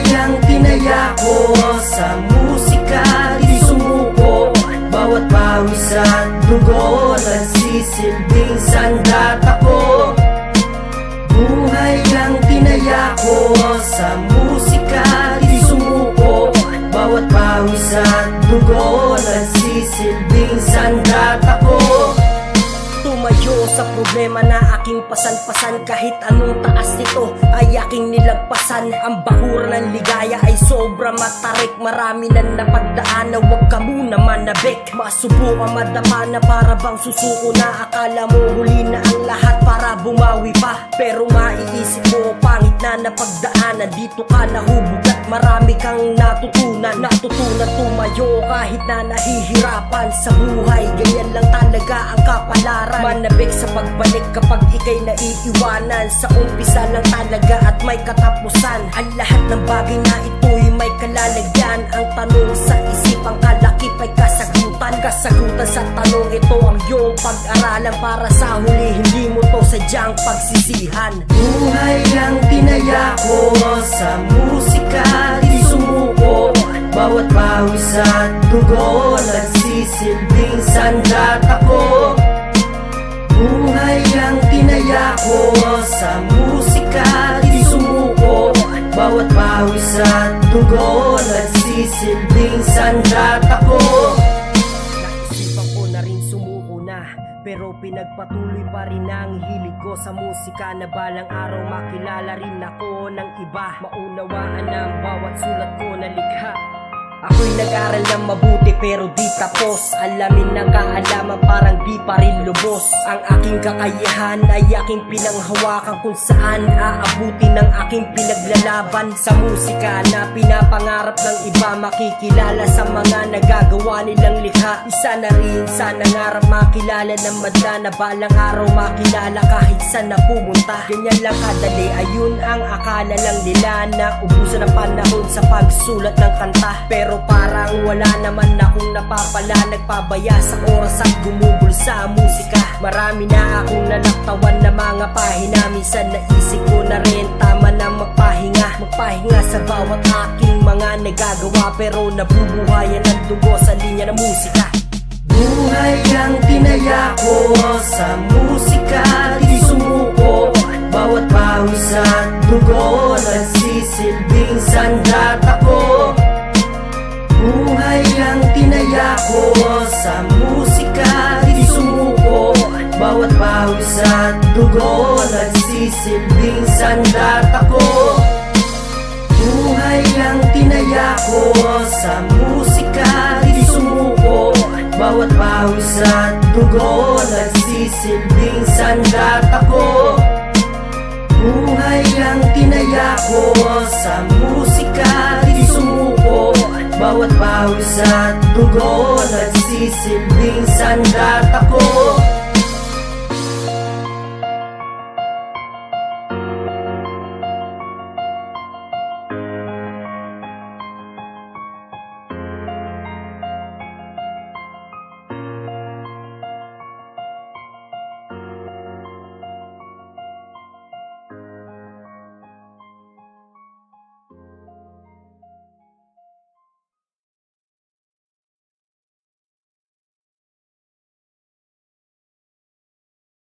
Buhay ang tinaya ko sa musika, di sumuko. Bawat pawis at dugo, nagsisilbing sandata ko. Buhay ang tinaya ko sa musika, di sumuko. Bawat pawis at dugo, nagsisilbing sandata ko. Tumayo sa problema na aking pasan-pasan. Kahit anong taas nito ay aking nilagpasan. Ang bakura ng ligaya ay sobra matarik. Marami na napagdaan na huwag ka muna manabik. Masubukan madapa na para bang susuko na. Akala mo huli na ang lahat para bumawi pa. Pero maiisip mo pangit na napagdaanan. Dito ka nahubog at marami kang natutunan. Natutunan tumayo kahit na nahihirapan sa buhay. Ganyan lang talaga ang kapalaran. Manabik sa pagbalik kapag ikay naiiwanan. Sa umpisa lang talaga at may katapusan. Ang lahat ng bagay na ito'y may kalalagyan. Ang tanong sa isipang kalakip ay kasagutan. Kasagutan sa tanong ito ang iyong pag-aralan. Para sa huli hindi mo to sadyang pagsisihan. Buhay ang tinaya ko sa musika, di sumuko. Bawat pawis at dugo, nagsisilbing sandata ko. Buhay ang tinaya ko sa musika, di sumuko. Bawat pawis at dugo, nagsisilbing sandata ko. Naisipan ko na rin sumuko na, pero pinagpatuloy pa rin ang hilig ko sa musika. Na balang araw makilala rin ako ng iba. Maunawaan ang bawat sulat ko na likha. Ako'y nag-aral ng mabuti pero di tapos. Alamin ng kaalaman parang di pa rin lubos. Ang aking kakayahan ay aking pinanghawakan. Kung saan aabuti ng aking pinaglalaban. Sa musika na pinapangarap ng iba. Makikilala sa mga nagagawa nilang likha. Isa na rin sa nangarap makilala ng madla. Na balang araw makilala kahit saan na pumunta. Ganyan lang kadali, ayun ang akala lang nila. Na ubusan ng panahon sa pagsulat ng kanta. Pero parang wala naman akong napapala. Nagpabaya sa oras at gumugol sa musika. Marami na akong nalaktawan na mga pahina. Minsan naisip ko na rin tama na magpahinga. Magpahinga sa bawat aking mga nagagawa. Pero nabubuhayan ang dugo sa linya ng musika. Buhay ang tinaya ko sa musika, di sumuko. Bawat pawis at dugo, nagsisilbing sandata ko. Buhay ang tinaya ko sa musika, di sumuko. Bawat pawis at dugo, nagsisilbing sandata ko. Buhay ang tinaya ko sa musika, di sumuko. Bawat pawis at dugo, nagsisilbing sandata ko. Buhay ang tinaya ko sa musika, di sumuko. Bawat pawis at dugo, nagsisilbing sandata ko.